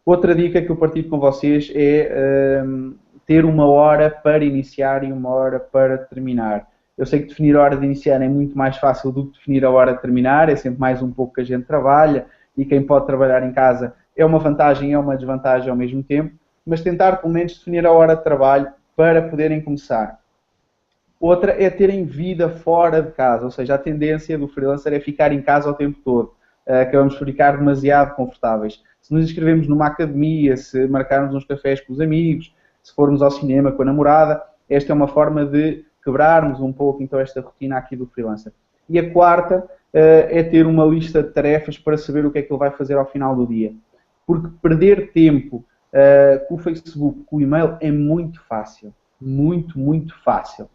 Outra dica que eu partilho com vocês é ter uma hora para iniciar e uma hora para terminar. Eu sei que definir a hora de iniciar é muito mais fácil do que definir a hora de terminar, é sempre mais um pouco que a gente trabalha e quem pode trabalhar em casa é uma vantagem e é uma desvantagem ao mesmo tempo, mas tentar pelo menos definir a hora de trabalho para poderem começar. Outra é terem vida fora de casa, ou seja, a tendência do freelancer é ficar em casa o tempo todo. Acabamos por ficar demasiado confortáveis. Se nos inscrevemos numa academia, se marcarmos uns cafés com os amigos, se formos ao cinema com a namorada, esta é uma forma de quebrarmos um pouco então esta rotina aqui do freelancer. E a quarta é ter uma lista de tarefas para saber o que é que ele vai fazer ao final do dia. Porque perder tempo com o Facebook, com o e-mail, é muito fácil. Muito, muito fácil.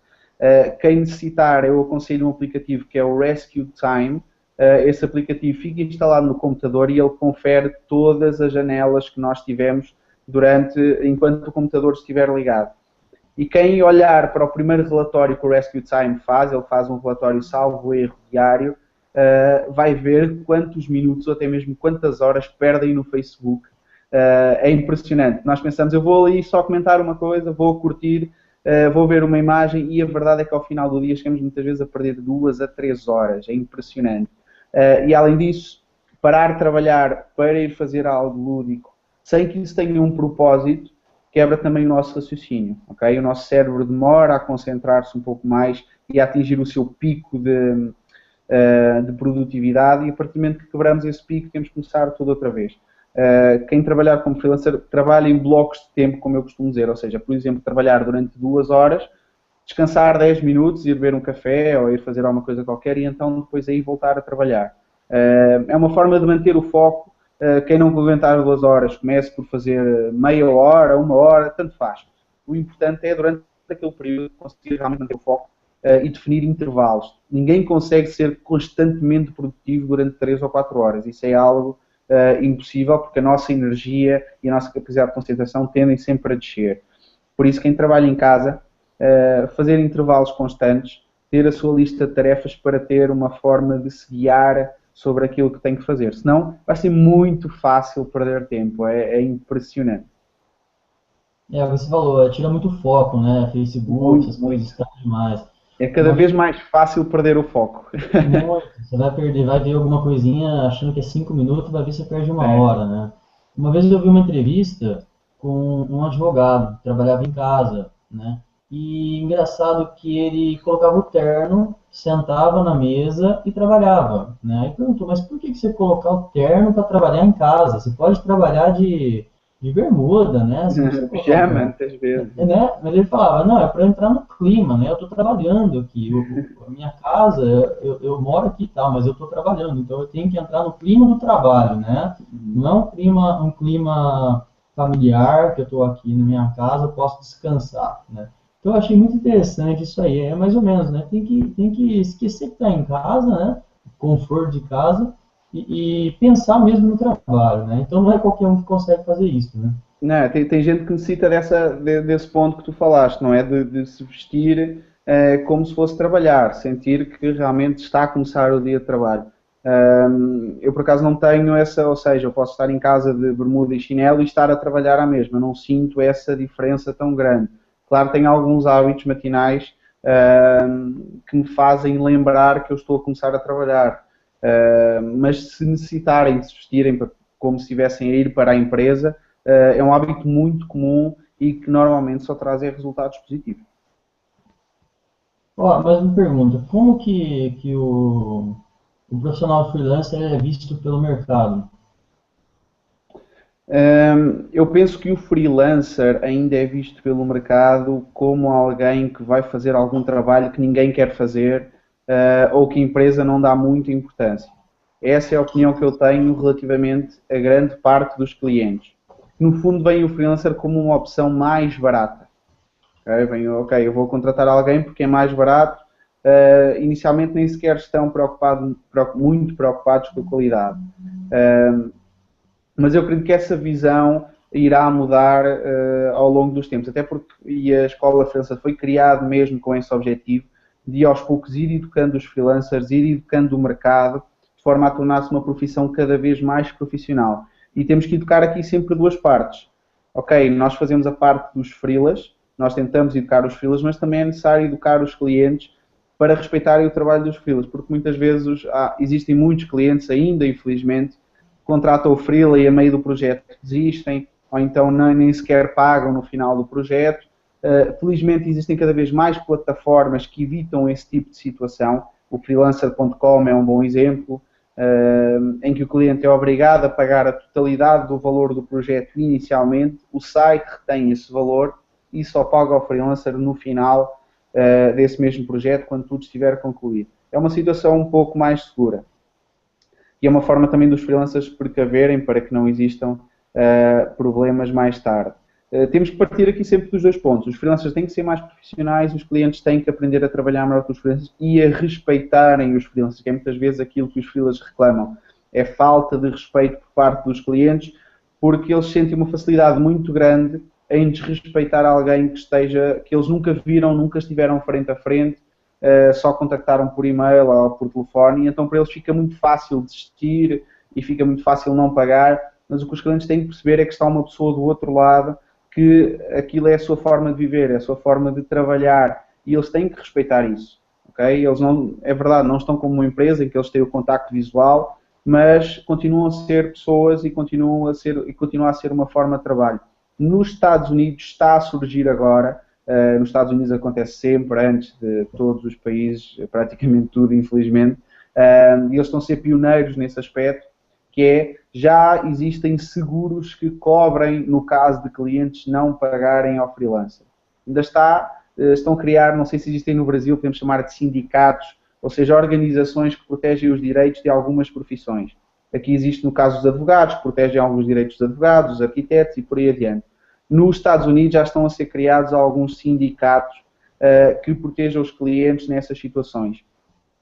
Quem necessitar, eu aconselho um aplicativo que é o Rescue Time. Esse aplicativo fica instalado no computador e ele confere todas as janelas que nós tivemos enquanto o computador estiver ligado. E quem olhar para o primeiro relatório que o Rescue Time faz, ele faz um relatório salvo erro diário, vai ver quantos minutos ou até mesmo quantas horas perdem no Facebook. É impressionante. Nós pensamos, eu vou ali só comentar uma coisa, vou curtir, vou ver uma imagem e a verdade é que ao final do dia chegamos muitas vezes a perder 2 a 3 horas. É impressionante. E além disso, parar de trabalhar para ir fazer algo lúdico, sem que isso tenha um propósito, quebra também o nosso raciocínio. Okay? O nosso cérebro demora a concentrar-se um pouco mais e a atingir o seu pico de produtividade e a partir do momento que quebramos esse pico temos que começar tudo outra vez. Quem trabalhar como freelancer trabalha em blocos de tempo, como eu costumo dizer, ou seja, por exemplo, trabalhar durante 2 horas, descansar 10 minutos, ir beber um café ou ir fazer alguma coisa qualquer e então depois aí voltar a trabalhar. É uma forma de manter o foco. Quem não aguentar 2 horas, comece por fazer meia hora, 1 hora, tanto faz. O importante é durante aquele período conseguir realmente manter o foco e definir intervalos. Ninguém consegue ser constantemente produtivo durante 3 ou 4 horas. Isso é algo impossível porque a nossa energia e a nossa capacidade de concentração tendem sempre a descer. Por isso, quem trabalha em casa, fazer intervalos constantes, ter a sua lista de tarefas para ter uma forma de se guiar sobre aquilo que tem que fazer. Senão, vai ser muito fácil perder tempo. É impressionante. Você falou, tira muito foco, né? Facebook, Muito, essas coisas muito. distraem demais. É cada Uma vez vez, mais fácil perder o foco. muito, você vai perder, vai ver alguma coisinha achando que é 5 minutos, vai ver se você perde uma É. hora, né? Uma vez eu vi uma entrevista com um advogado que trabalhava em casa, né? E engraçado que ele colocava o terno, sentava na mesa e trabalhava, né? Aí perguntou, mas por que você colocar o terno para trabalhar em casa? Você pode trabalhar de bermuda, né? Você não precisa colocar o Pijama, terno. muitas vezes. Né? Mas ele falava, não, é para entrar no clima, né? Eu estou trabalhando aqui, a minha casa, eu moro aqui e tal, mas eu estou trabalhando, então eu tenho que entrar no clima do trabalho, né? Não é um clima familiar que eu estou aqui na minha casa, eu posso descansar, né? Então eu achei muito interessante isso aí, é mais ou menos, né? Tem que esquecer que está em casa, né? Conforto de casa e pensar mesmo no trabalho, né? Então não é qualquer um que consegue fazer isso, né? Não, tem gente que necessita desse ponto que tu falaste, não é? De se vestir como se fosse trabalhar, sentir que realmente está a começar o dia de trabalho. Eu por acaso não tenho essa, ou seja, eu posso estar em casa de bermuda e chinelo e estar a trabalhar à mesma, não sinto essa diferença tão grande. Claro, tenho alguns hábitos matinais que me fazem lembrar que eu estou a começar a trabalhar. Mas se necessitarem de se vestirem como se estivessem a ir para a empresa, é um hábito muito comum e que normalmente só traz resultados positivos. Ó, mas me pergunta, como que o profissional freelancer é visto pelo mercado? Eu penso que o freelancer ainda é visto pelo mercado como alguém que vai fazer algum trabalho que ninguém quer fazer ou que a empresa não dá muita importância. Essa é a opinião que eu tenho relativamente a grande parte dos clientes. No fundo, vem o freelancer como uma opção mais barata. Ok, ok, eu vou contratar alguém porque é mais barato. Inicialmente nem sequer estão muito preocupados com a qualidade. Mas eu acredito que essa visão irá mudar ao longo dos tempos, até porque a Escola França foi criada mesmo com esse objetivo de aos poucos ir educando os freelancers, ir educando o mercado, de forma a tornar-se uma profissão cada vez mais profissional. E temos que educar aqui sempre duas partes. Ok, nós fazemos a parte dos freelas, nós tentamos educar os freelas, mas também é necessário educar os clientes para respeitarem o trabalho dos freelas, porque muitas vezes existem muitos clientes ainda, infelizmente, que contratam o freela e a meio do projeto desistem, ou então nem sequer pagam no final do projeto. Felizmente existem cada vez mais plataformas que evitam esse tipo de situação. O freelancer.com é um bom exemplo, em que o cliente é obrigado a pagar a totalidade do valor do projeto inicialmente, o site retém esse valor e só paga ao freelancer no final desse mesmo projeto, quando tudo estiver concluído. É uma situação um pouco mais segura. E é uma forma também dos freelancers precaverem para que não existam problemas mais tarde. Temos que partir aqui sempre dos dois pontos. Os freelancers têm que ser mais profissionais, os clientes têm que aprender a trabalhar melhor com os freelancers e a respeitarem os freelancers, que é muitas vezes aquilo que os freelancers reclamam. É falta de respeito por parte dos clientes, porque eles sentem uma facilidade muito grande em desrespeitar alguém que eles nunca viram, nunca estiveram frente a frente, só contactaram por e-mail ou por telefone, e então para eles fica muito fácil desistir e fica muito fácil não pagar, mas o que os clientes têm que perceber é que está uma pessoa do outro lado, que aquilo é a sua forma de viver, é a sua forma de trabalhar, e eles têm que respeitar isso. Okay? Eles não, é verdade, não estão como uma empresa em que eles têm o contacto visual, mas continuam a ser pessoas e continua a ser uma forma de trabalho. Nos Estados Unidos está a surgir agora, nos Estados Unidos acontece sempre, antes de todos os países, praticamente tudo, infelizmente, e eles estão a ser pioneiros nesse aspecto, que é, já existem seguros que cobrem no caso de clientes não pagarem ao freelancer. Ainda estão a criar, não sei se existem no Brasil, podemos chamar de sindicatos, ou seja, organizações que protegem os direitos de algumas profissões. Aqui existe no caso dos advogados, que protegem alguns direitos dos advogados, dos arquitetos e por aí adiante. Nos Estados Unidos já estão a ser criados alguns sindicatos que protejam os clientes nessas situações.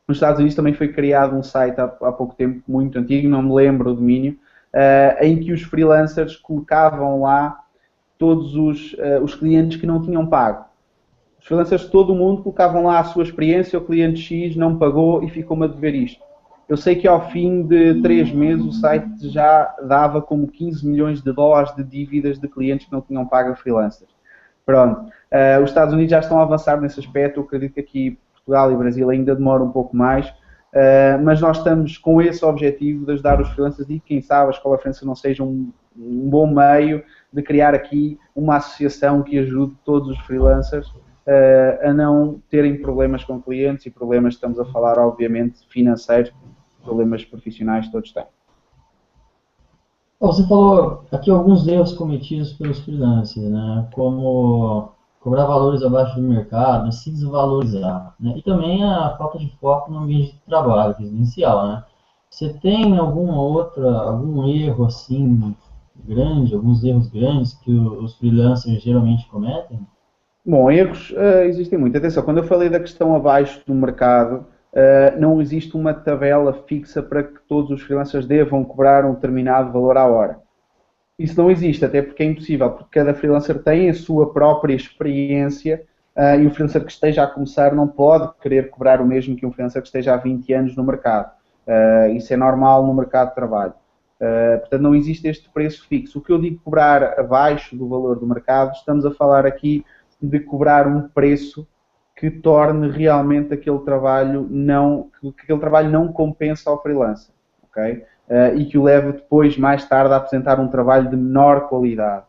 Nos Estados Unidos também foi criado um site há pouco tempo, muito antigo, não me lembro o domínio, em que os freelancers colocavam lá todos os clientes que não tinham pago. Os freelancers de todo o mundo colocavam lá a sua experiência, o cliente X não pagou e ficou-me a dever isto. Eu sei que ao fim de 3 meses o site já dava como 15 milhões de dólares de dívidas de clientes que não tinham pago a freelancers. Pronto. Os Estados Unidos já estão a avançar nesse aspecto, eu acredito que aqui Portugal e Brasil ainda demora um pouco mais, mas nós estamos com esse objetivo de ajudar os freelancers e quem sabe a Escola Freelancer não seja um bom meio de criar aqui uma associação que ajude todos os freelancers a não terem problemas com clientes e problemas, estamos a falar obviamente financeiros, problemas profissionais todos têm. Você falou aqui alguns erros cometidos pelos freelancers, né? Como cobrar valores abaixo do mercado, se desvalorizar, né? E também a falta de foco no ambiente de trabalho residencial, né? Você tem algum erro assim grande, alguns erros grandes que os freelancers geralmente cometem? Bom, erros existem muito. Atenção, quando eu falei da questão abaixo do mercado, não existe uma tabela fixa para que todos os freelancers devam cobrar um determinado valor à hora. Isso não existe, até porque é impossível, porque cada freelancer tem a sua própria experiência e o freelancer que esteja a começar não pode querer cobrar o mesmo que um freelancer que esteja há 20 anos no mercado. Isso é normal no mercado de trabalho. Portanto, não existe este preço fixo. O que eu digo cobrar abaixo do valor do mercado, estamos a falar aqui de cobrar um preço que torne realmente aquele trabalho não compensa ao freelancer, ok? E que o leve depois, mais tarde, a apresentar um trabalho de menor qualidade.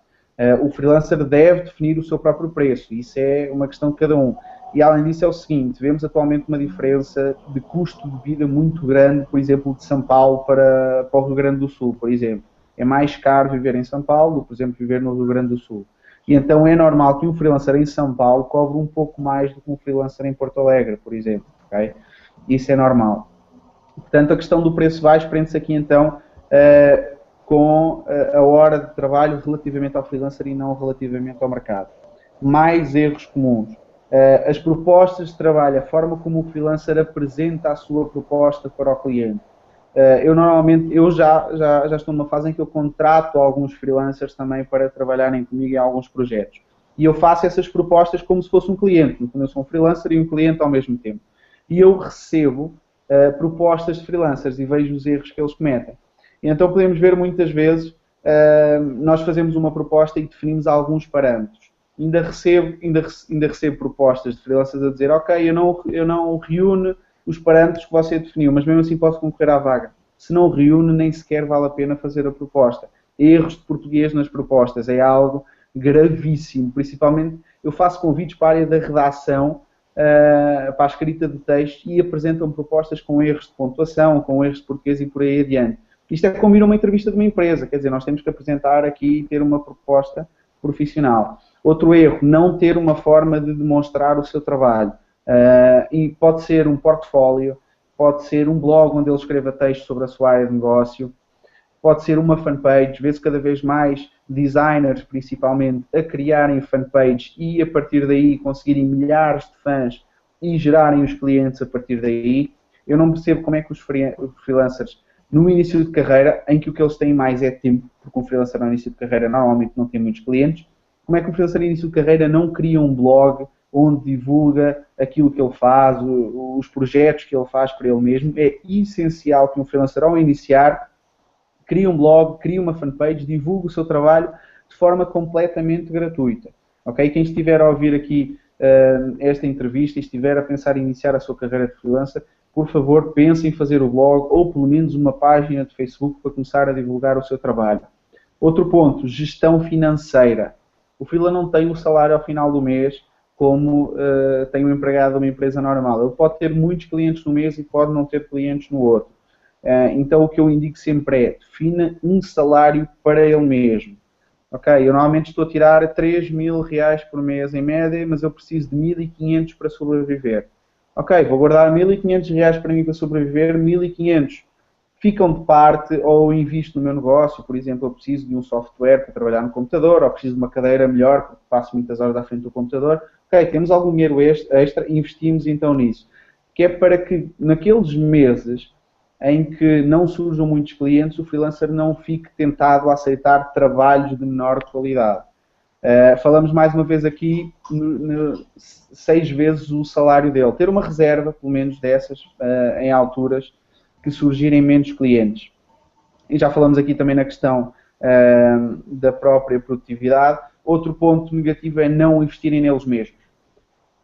O freelancer deve definir o seu próprio preço, isso é uma questão de cada um. E além disso é o seguinte, vemos atualmente uma diferença de custo de vida muito grande, por exemplo, de São Paulo para o Rio Grande do Sul, por exemplo. É mais caro viver em São Paulo do que, por exemplo, viver no Rio Grande do Sul. E então é normal que um freelancer em São Paulo cobre um pouco mais do que um freelancer em Porto Alegre, por exemplo. Okay? Isso é normal. Portanto, a questão do preço baixo prende-se aqui então com a hora de trabalho relativamente ao freelancer e não relativamente ao mercado. Mais erros comuns. As propostas de trabalho, a forma como o freelancer apresenta a sua proposta para o cliente. Eu já estou numa fase em que eu contrato alguns freelancers também para trabalharem comigo em alguns projetos. E eu faço essas propostas como se fosse um cliente. Quando eu sou um freelancer e um cliente ao mesmo tempo. E eu recebo propostas de freelancers e vejo os erros que eles cometem. E então podemos ver muitas vezes nós fazemos uma proposta e definimos alguns parâmetros. Ainda recebo propostas de freelancers a dizer, ok, eu não reúno os parâmetros que você definiu, mas mesmo assim posso concorrer à vaga. Se não reúne, nem sequer vale a pena fazer a proposta. Erros de português nas propostas é algo gravíssimo. Principalmente, eu faço convites para a área da redação, para a escrita de texto, e apresentam propostas com erros de pontuação, com erros de português e por aí adiante. Isto é como ir a uma entrevista de uma empresa, quer dizer, nós temos que apresentar aqui e ter uma proposta profissional. Outro erro, não ter uma forma de demonstrar o seu trabalho. E pode ser um portfólio, pode ser um blog onde ele escreva texto sobre a sua área de negócio, pode ser uma fanpage, vê-se cada vez mais designers, principalmente, a criarem fanpages e a partir daí conseguirem milhares de fãs e gerarem os clientes a partir daí. Eu não percebo como é que os freelancers, no início de carreira, em que o que eles têm mais é tempo, porque um freelancer no início de carreira normalmente não tem muitos clientes, como é que um freelancer no início de carreira não cria um blog onde divulga aquilo que ele faz, os projetos que ele faz para ele mesmo? É essencial que um freelancer, ao iniciar, crie um blog, crie uma fanpage, divulgue o seu trabalho de forma completamente gratuita. Okay? Quem estiver a ouvir aqui esta entrevista e estiver a pensar em iniciar a sua carreira de freelancer, por favor, pense em fazer o blog ou pelo menos uma página de Facebook para começar a divulgar o seu trabalho. Outro ponto, gestão financeira. O freelancer não tem o salário ao final do mês como tem um empregado de uma empresa normal. Ele pode ter muitos clientes no mês e pode não ter clientes no outro. Então o que eu indico sempre é, defina um salário para ele mesmo. Ok, eu normalmente estou a tirar 3.000 reais por mês em média, mas eu preciso de 1.500 para sobreviver. Ok, vou guardar 1.500 reais para mim para sobreviver, 1.500 ficam de parte ou invisto no meu negócio. Por exemplo, eu preciso de um software para trabalhar no computador, ou preciso de uma cadeira melhor porque passo muitas horas à frente do computador. Ok, temos algum dinheiro extra, investimos então nisso. Que é para que naqueles meses em que não surjam muitos clientes, o freelancer não fique tentado a aceitar trabalhos de menor qualidade. Falamos mais uma vez aqui 6 vezes o salário dele. Ter uma reserva, pelo menos dessas, em alturas que surgirem menos clientes. E já falamos aqui também na questão da própria produtividade. Outro ponto negativo é não investirem neles mesmos.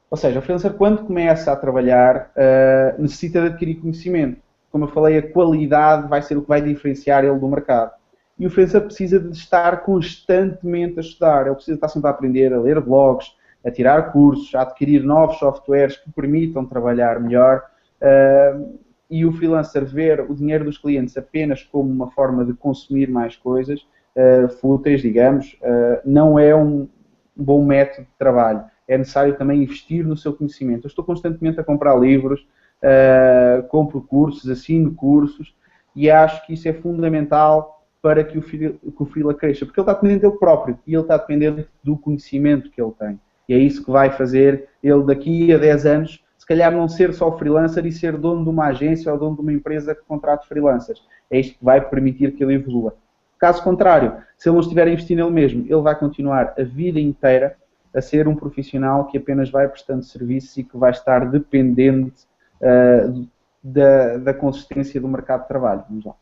Ou seja, o freelancer, quando começa a trabalhar, necessita de adquirir conhecimento. Como eu falei, a qualidade vai ser o que vai diferenciar ele do mercado. E o freelancer precisa de estar constantemente a estudar. Ele precisa estar sempre a aprender, a ler blogs, a tirar cursos, a adquirir novos softwares que permitam trabalhar melhor. E o freelancer ver o dinheiro dos clientes apenas como uma forma de consumir mais coisas, fúteis, digamos, não é um bom método de trabalho. É necessário também investir no seu conhecimento. Eu estou constantemente a comprar livros, compro cursos, assino cursos e acho que isso é fundamental para que o freela cresça, porque ele está dependente dele próprio e ele está dependente do conhecimento que ele tem. E é isso que vai fazer ele daqui a 10 anos, se calhar não ser só freelancer e ser dono de uma agência ou dono de uma empresa que contrata freelancers. É isto que vai permitir que ele evolua. Caso contrário, se ele não estiver a investir nele mesmo, ele vai continuar a vida inteira a ser um profissional que apenas vai prestando serviços e que vai estar dependente da consistência do mercado de trabalho. Vamos lá.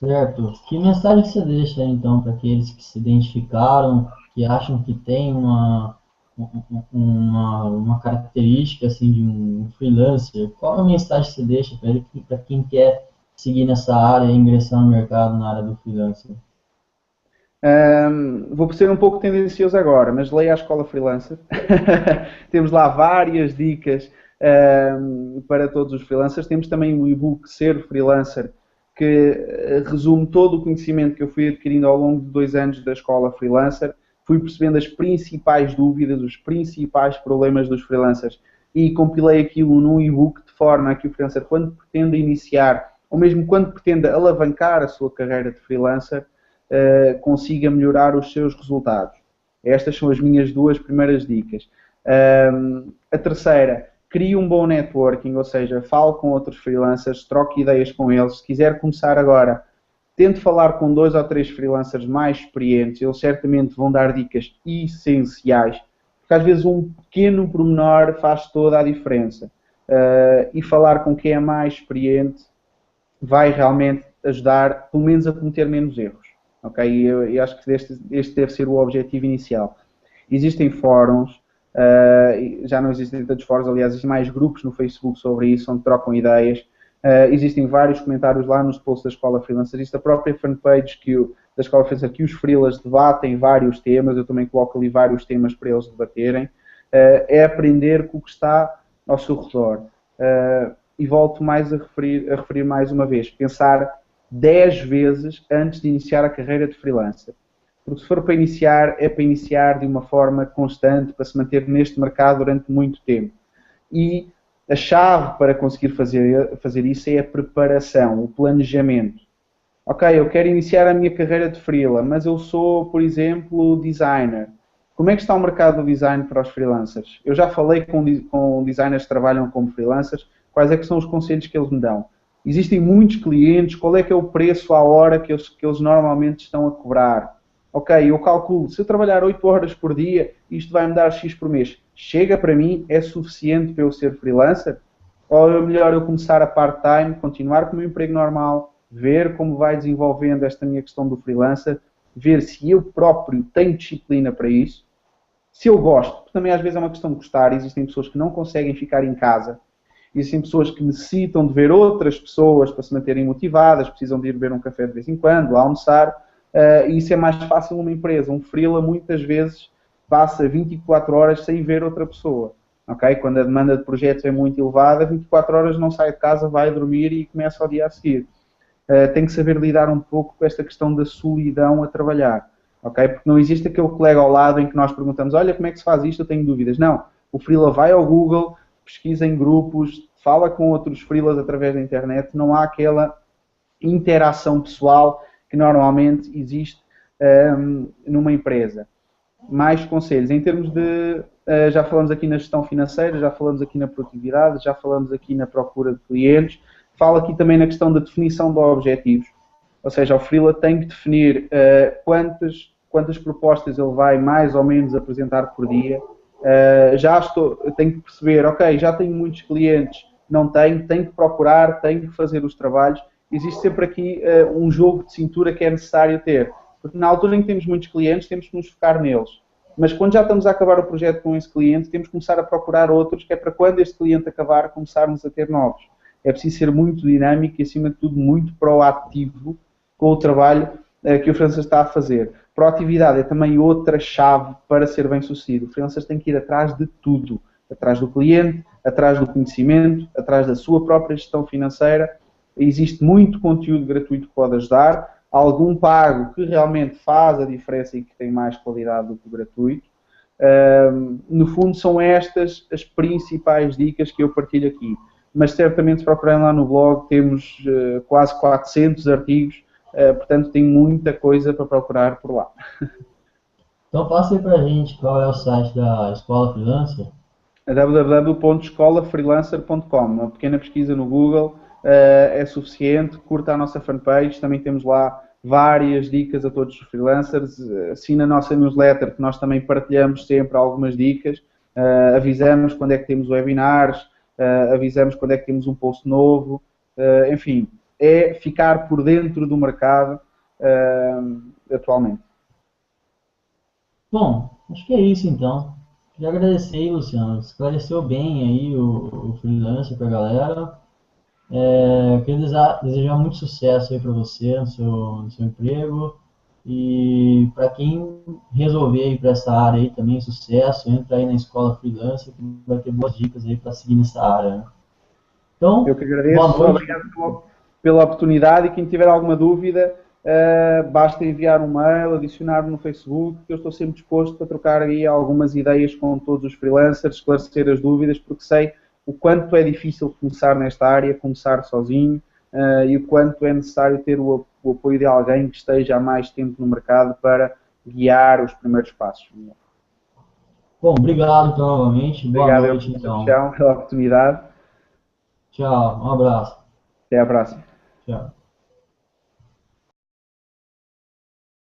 Certo. Que mensagem você deixa então para aqueles que se identificaram, que acham que tem uma característica assim de um freelancer? Qual é a mensagem que você deixa para ele, para quem quer seguir nessa área e ingressar no mercado na área do freelancer? Vou ser um pouco tendencioso agora, mas leia a Escola Freelancer. Temos lá várias dicas para todos os freelancers. Temos também o e-book Ser Freelancer, que resume todo o conhecimento que eu fui adquirindo ao longo de 2 anos da Escola Freelancer. Fui percebendo as principais dúvidas, os principais problemas dos freelancers e compilei aquilo num e-book de forma a que o freelancer, quando pretende iniciar, ou mesmo quando pretende alavancar a sua carreira de freelancer, consiga melhorar os seus resultados. Estas são as minhas 2 primeiras dicas. A terceira, crie um bom networking, ou seja, fale com outros freelancers, troque ideias com eles. Se quiser começar agora, tente falar com 2 ou 3 freelancers mais experientes, eles certamente vão dar dicas essenciais, porque às vezes um pequeno pormenor faz toda a diferença. E falar com quem é mais experiente vai realmente ajudar, pelo menos, a cometer menos erros. Ok? E eu acho que este deve ser o objetivo inicial. Existem fóruns, já não existem tantos fóruns, aliás, existem mais grupos no Facebook sobre isso, onde trocam ideias. Existem vários comentários lá nos posts da Escola Freelancer. Existe a própria fanpage da Escola Freelancer que os freelas debatem vários temas. Eu também coloco ali vários temas para eles debaterem. É aprender com o que está ao seu redor. E volto mais a referir mais uma vez, pensar 10 vezes antes de iniciar a carreira de freelancer. Porque se for para iniciar, é para iniciar de uma forma constante, para se manter neste mercado durante muito tempo. E a chave para conseguir fazer isso é a preparação, o planejamento. Ok, eu quero iniciar a minha carreira de freela, mas eu sou, por exemplo, designer. Como é que está o mercado do design para os freelancers? Eu já falei com designers que trabalham como freelancers, quais é que são os conselhos que eles me dão? Existem muitos clientes, qual é que é o preço à hora que eles normalmente estão a cobrar? Ok, eu calculo, se eu trabalhar 8 horas por dia, isto vai-me dar X por mês. Chega para mim? É suficiente para eu ser freelancer? Ou é melhor eu começar a part-time, continuar com o meu emprego normal, ver como vai desenvolvendo esta minha questão do freelancer, ver se eu próprio tenho disciplina para isso, se eu gosto, porque também às vezes é uma questão de gostar, existem pessoas que não conseguem ficar em casa, existem pessoas que necessitam de ver outras pessoas para se manterem motivadas, precisam de ir beber um café de vez em quando, almoçar, e isso é mais fácil numa empresa. Um freela muitas vezes passa 24 horas sem ver outra pessoa. Okay? Quando a demanda de projetos é muito elevada, 24 horas não sai de casa, vai dormir e começa o dia a seguir. Tem que saber lidar um pouco com esta questão da solidão a trabalhar. Okay? Porque não existe aquele colega ao lado em que nós perguntamos, olha, como é que se faz isto? Eu tenho dúvidas. Não. O freela vai ao Google, pesquisa em grupos, fala com outros freelas através da internet, não há aquela interação pessoal que normalmente existe numa empresa. Mais conselhos. Em termos de... já falamos aqui na gestão financeira, já falamos aqui na produtividade, já falamos aqui na procura de clientes. Falo aqui também na questão da definição de objetivos. Ou seja, o freela tem que definir quantas propostas ele vai mais ou menos apresentar por dia. Tenho que perceber, ok, já tenho muitos clientes, não tenho que procurar, tenho que fazer os trabalhos. Existe sempre aqui um jogo de cintura que é necessário ter. Porque na altura em que temos muitos clientes, temos que nos focar neles. Mas quando já estamos a acabar o projeto com esse cliente, temos que começar a procurar outros, que é para quando este cliente acabar, começarmos a ter novos. É preciso ser muito dinâmico e, acima de tudo, muito proativo com o trabalho que o freelancer está a fazer. Proatividade é também outra chave para ser bem sucedido. O freelancer tem que ir atrás de tudo. Atrás do cliente, atrás do conhecimento, atrás da sua própria gestão financeira. Existe muito conteúdo gratuito que pode ajudar. Algum pago que realmente faz a diferença e que tem mais qualidade do que o gratuito. No fundo, são estas as principais dicas que eu partilho aqui. Mas certamente, se procurarem lá no blog, temos quase 400 artigos, portanto tem muita coisa para procurar por lá. Então passe aí para a gente qual é o site da Escola Freelancer. www.escolafreelancer.com. Uma pequena pesquisa no Google é suficiente. Curta a nossa fanpage, também temos lá várias dicas a todos os freelancers. Assina a nossa newsletter, que nós também partilhamos sempre algumas dicas. Avisamos quando é que temos webinars, avisamos quando é que temos um post novo. Enfim, é ficar por dentro do mercado atualmente. Bom, acho que é isso então. Queria agradecer aí, Luciano. Esclareceu bem aí o freelancer para a galera. Queria desejar muito sucesso aí para você no seu emprego. E para quem resolver ir para essa área aí também, sucesso. Entra aí na Escola Freelancer que vai ter boas dicas aí para seguir nessa área, né? Então, eu que agradeço. boa noite. Obrigado pela oportunidade e quem tiver alguma dúvida, basta enviar um mail, adicionar-me no Facebook, que eu estou sempre disposto a trocar aí algumas ideias com todos os freelancers, esclarecer as dúvidas, porque sei o quanto é difícil começar nesta área, começar sozinho, e o quanto é necessário ter o apoio de alguém que esteja há mais tempo no mercado para guiar os primeiros passos. Bom, obrigado então novamente. Obrigado, Boa noite então. Pela oportunidade. Tchau, um abraço. Até à próxima. Tchau.